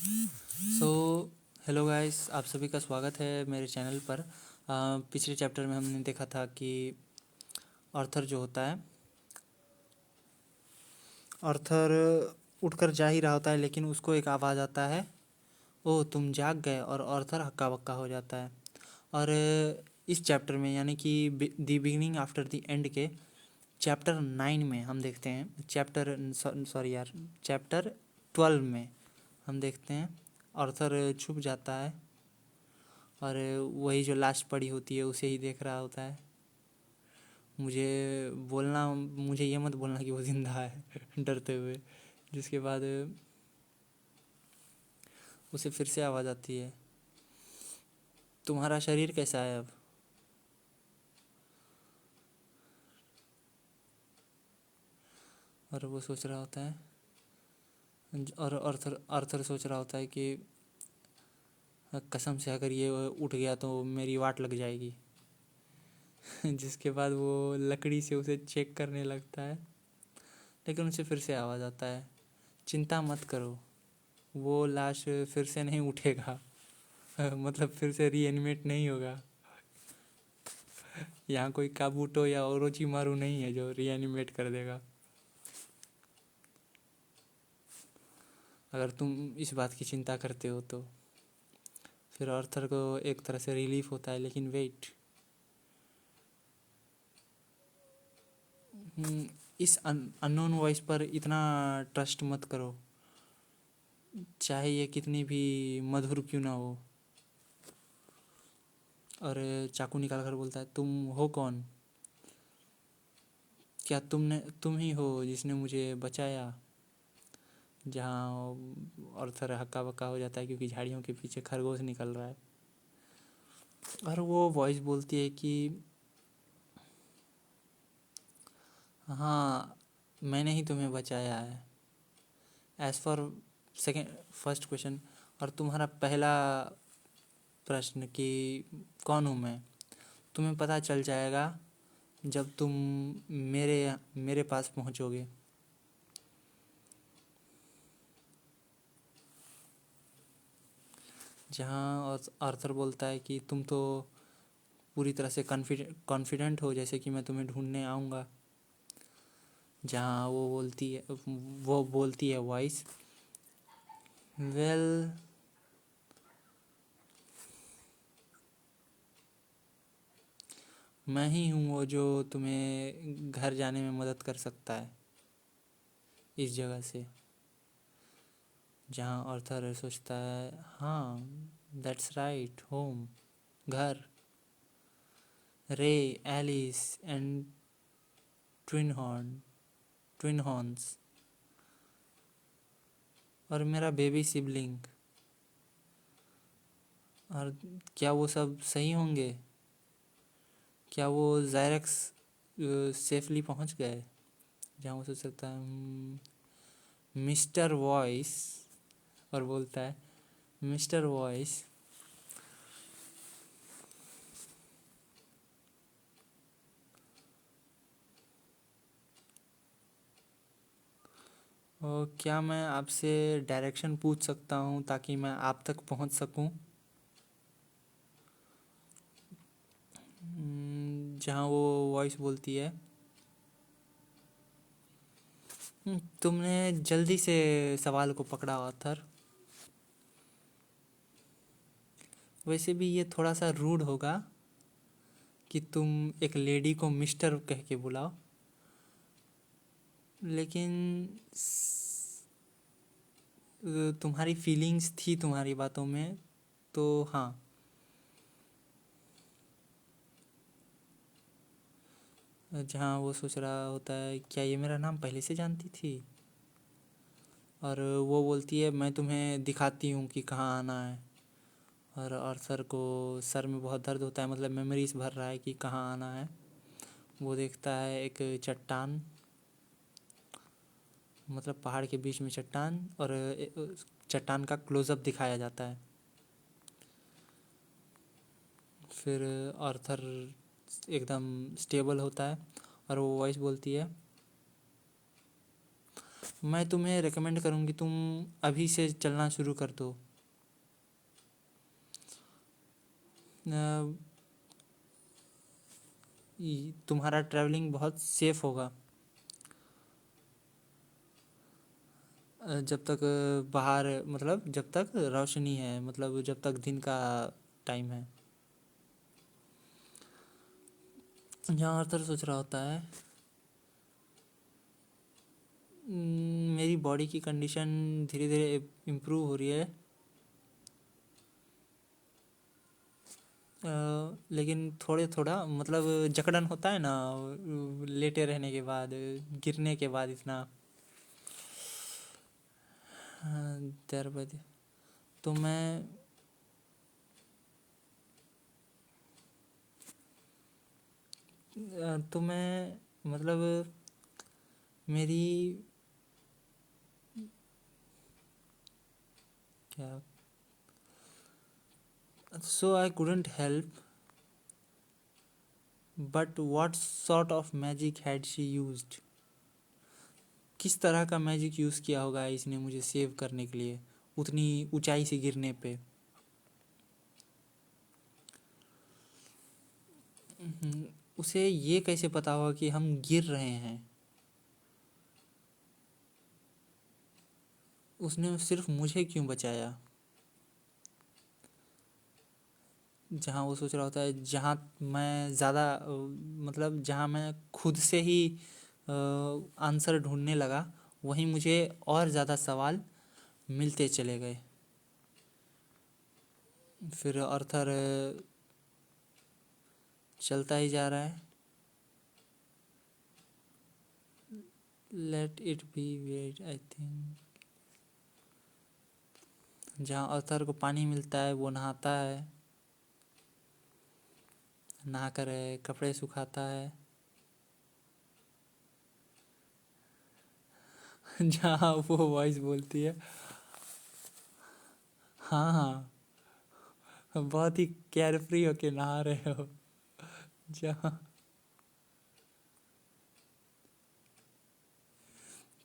So hello guys, आप सभी का स्वागत है मेरे चैनल पर। पिछले चैप्टर में हमने देखा था कि आर्थर जो होता है, आर्थर उठकर जा ही रहा होता है, लेकिन उसको एक आवाज़ आता है, ओह तुम जाग गए, और आर्थर हक्का बक्का हो जाता है। और इस चैप्टर में यानी कि the beginning after the end के चैप्टर 9 में हम देखते हैं, चैप्टर 12 में हम देखते हैं आर्थर छुप जाता है और वही जो लास्ट पड़ी होती है उसे ही देख रहा होता है। मुझे ये मत बोलना कि वो जिंदा है डरते हुए। जिसके बाद उसे फिर से आवाज़ आती है, तुम्हारा शरीर कैसा है अब। और वो सोच रहा होता है, और आर्थर आर्थर सोच रहा होता है कि कसम से अगर ये उठ गया तो मेरी वाट लग जाएगी। जिसके बाद वो लकड़ी से उसे चेक करने लगता है, लेकिन उसे फिर से आवाज़ आता है, चिंता मत करो, वो लाश फिर से नहीं उठेगा। मतलब फिर से रीएनिमेट नहीं होगा। यहाँ कोई काबूटो या ओरोचिमारू नहीं है जो रीएनिमेट कर देगा। अगर तुम इस बात की चिंता करते हो तो फिर आर्थर को एक तरह से रिलीफ होता है, लेकिन वेट, इस अननोन वॉइस पर इतना ट्रस्ट मत करो, चाहे ये कितनी भी मधुर क्यों ना हो। और चाकू निकाल कर बोलता है, तुम हो कौन, क्या तुम ही हो जिसने मुझे बचाया। जहाँ आर्थर हक्का बक्का हो जाता है क्योंकि झाड़ियों के पीछे खरगोश निकल रहा है। और वो वॉइस बोलती है कि हाँ, मैंने ही तुम्हें बचाया है। As for second first question, और तुम्हारा पहला प्रश्न कि कौन हूँ मैं, तुम्हें पता चल जाएगा जब तुम मेरे मेरे पास पहुँचोगे। जहाँ आर्थर बोलता है कि तुम तो पूरी तरह से कॉन्फिडेंट हो जैसे कि मैं तुम्हें ढूंढने आऊँगा। जहाँ वो बोलती है वॉइस, वेल, मैं ही हूँ वो जो तुम्हें घर जाने में मदद कर सकता है इस जगह से। जहाँ आर्थर सोचता है, हाँ दैट्स राइट, होम, घर, रे, एलिस एंड ट्विन हॉर्न्स, और मेरा बेबी सिबलिंग। और क्या वो सब सही होंगे, क्या वो ज़ायरेक्स सेफली पहुंच गए। जहाँ वो सोच सकता है, मिस्टर वॉइस, और बोलता है, मिस्टर वॉइस, क्या मैं आपसे डायरेक्शन पूछ सकता हूँ ताकि मैं आप तक पहुँच सकूँ। जहाँ वो वॉइस बोलती है, तुमने जल्दी से सवाल को पकड़ा आर्थर, वैसे भी ये थोड़ा सा रूड होगा कि तुम एक लेडी को मिस्टर कह के बुलाओ, लेकिन तुम्हारी फीलिंग्स थी तुम्हारी बातों में, तो हाँ। जहाँ वो सोच रहा होता है, क्या ये मेरा नाम पहले से जानती थी। और वो बोलती है, मैं तुम्हें दिखाती हूँ कि कहाँ आना है। और आर्थर को सर में बहुत दर्द होता है, मतलब मेमोरीज भर रहा है कि कहाँ आना है। वो देखता है एक चट्टान, मतलब पहाड़ के बीच में चट्टान, और चट्टान का क्लोज़अप दिखाया जाता है। फिर आर्थर एकदम स्टेबल होता है और वो वॉइस बोलती है, मैं तुम्हें रेकमेंड करूँगी तुम अभी से चलना शुरू कर दो। तुम्हारा ट्रैवलिंग बहुत सेफ होगा। जब तक बाहर मतलब जब तक रोशनी है, मतलब जब तक दिन का टाइम है। जहाँ आर्थर सोच रहा होता है मेरी बॉडी की कंडीशन धीरे धीरे इम्प्रूव हो रही है, लेकिन थोड़े थोड़ा मतलब जकड़न होता है ना लेटे रहने के बाद, गिरने के बाद इतना देर बाद। तो मैं मतलब मेरी क्या, so I couldn't help, but what sort of magic had she used. किस तरह का मैजिक यूज़ किया होगा इसने मुझे सेव करने के लिए उतनी ऊंचाई से गिरने पे। उसे ये कैसे पता होगा कि हम गिर रहे हैं। उसने सिर्फ मुझे क्यों बचाया। जहाँ वो सोच रहा होता है जहाँ मैं ज़्यादा मतलब जहाँ मैं खुद से ही आंसर ढूंढने लगा, वहीं मुझे और ज़्यादा सवाल मिलते चले गए। फिर आर्थर चलता ही जा रहा है। Let it be wait I think. जहाँ आर्थर को पानी मिलता है वो नहाता है, नहाकर कपड़े सुखाता है। जहाँ वो वॉइस बोलती है, हाँ हाँ बहुत ही केयर फ्री होके नहा रहे हो। जहाँ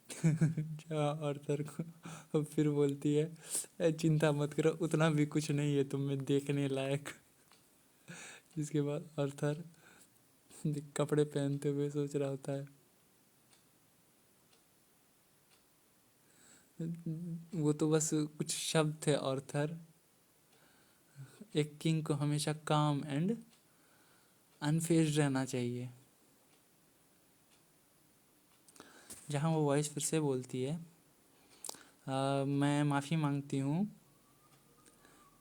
जहाँ आर्थर को फिर बोलती है, चिंता मत करो उतना भी कुछ नहीं है तुम में देखने लायक। जिसके बाद आर्थर कपड़े पहनते हुए सोच रहा होता है वो तो बस कुछ शब्द थे आर्थर। एक किंग को हमेशा काम एंड अनफेज्ड रहना चाहिए। जहाँ वो वॉइस फिर से बोलती है, मैं माफ़ी मांगती हूँ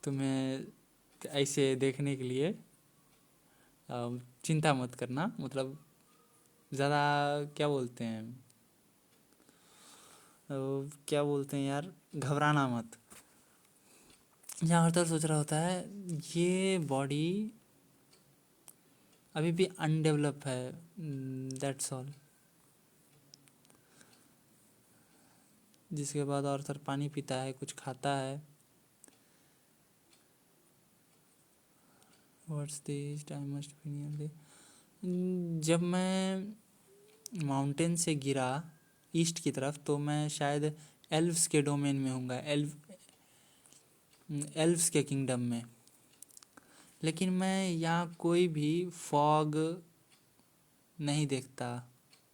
तुम्हें ऐसे देखने के लिए। चिंता मत करना, मतलब ज़्यादा क्या बोलते हैं क्या बोलते हैं यार, घबराना मत। जहाँ आर्थर सोच रहा होता है ये बॉडी अभी भी अनडेवलप है, दैट्स ऑल। जिसके बाद आर्थर पानी पीता है, कुछ खाता है। What's this I must be near the. जब मैं माउंटेन से गिरा ईस्ट की तरफ तो मैं शायद एल्व्स के डोमेन में होऊंगा, एल्व्स के किंगडम में। लेकिन मैं यहाँ कोई भी फॉग नहीं देखता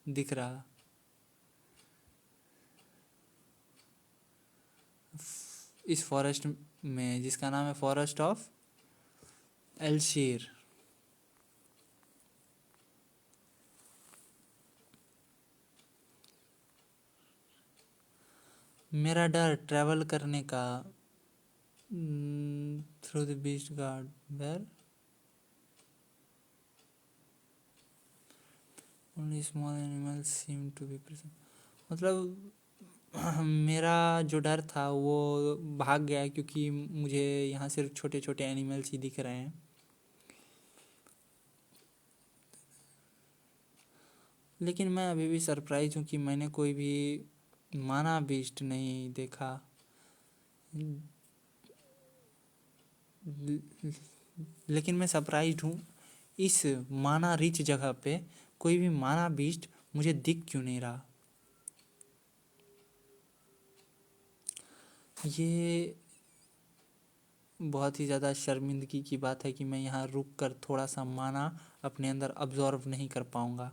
दिख रहा। इस फॉरेस्ट में जिसका नाम है फॉरेस्ट ऑफ एल्शीर। मेरा डर ट्रैवल करने का through the beast guard where only small animals seem to be present. मतलब मेरा जो डर था वो भाग गया क्योंकि मुझे यहाँ सिर्फ छोटे छोटे एनिमल्स ही दिख रहे हैं। लेकिन मैं अभी भी सरप्राइज हूँ कि मैंने कोई भी माना बीस्ट नहीं देखा। लेकिन मैं सरप्राइज हूँ इस माना रिच जगह पे कोई भी माना बीस्ट मुझे दिख क्यों नहीं रहा। ये बहुत ही ज़्यादा शर्मिंदगी की बात है कि मैं यहाँ रुक कर थोड़ा सा माना अपने अंदर अब्जॉर्व नहीं कर पाऊँगा,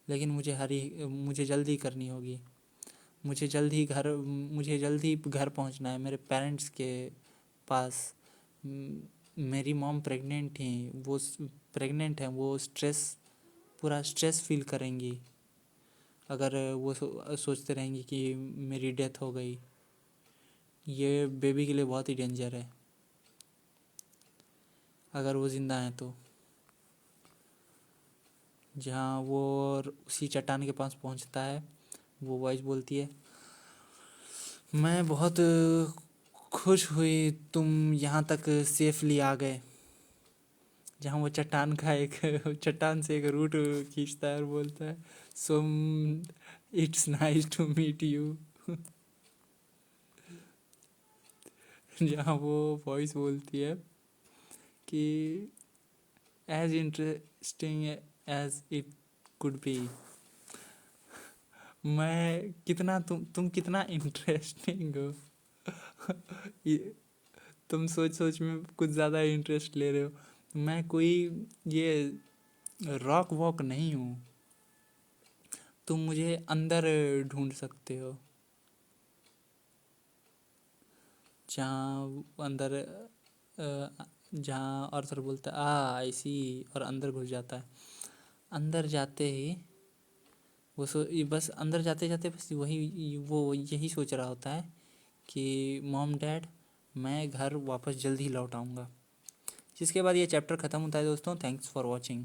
लेकिन मुझे जल्दी करनी होगी। मुझे जल्द ही घर पहुँचना है मेरे पेरेंट्स के पास। मेरी मॉम प्रेग्नेंट थी, वो प्रेग्नेंट हैं, वो पूरा स्ट्रेस फील करेंगी अगर वो सोचते रहेंगी कि मेरी डेथ हो गई। ये बेबी के लिए बहुत ही डेंजर है अगर वो ज़िंदा हैं तो। जहाँ वो उसी चट्टान के पास पहुँचता है, वो वॉइस बोलती है, मैं बहुत खुश हुई तुम यहाँ तक सेफली आ गए। जहाँ वो चट्टान से एक रूट खींचता है और बोलता है, so it's nice to meet you. जहाँ वो वॉइस बोलती है कि as interesting as it could be. मैं कितना तुम कितना इंटरेस्टिंग हो। तुम सोच सोच में कुछ ज़्यादा इंटरेस्ट ले रहे हो। मैं कोई ये रॉक वॉक नहीं हूँ, तुम मुझे अंदर ढूंढ सकते हो। जहाँ अंदर जहाँ आर्थर बोलता है आई सी, और अंदर घुस जाता है। अंदर जाते ही बस अंदर जाते जाते बस वो यही सोच रहा होता है कि मॉम डैड मैं घर वापस जल्दी ही लौट आऊँगा। जिसके बाद ये चैप्टर ख़त्म होता है दोस्तों। Thanks for watching.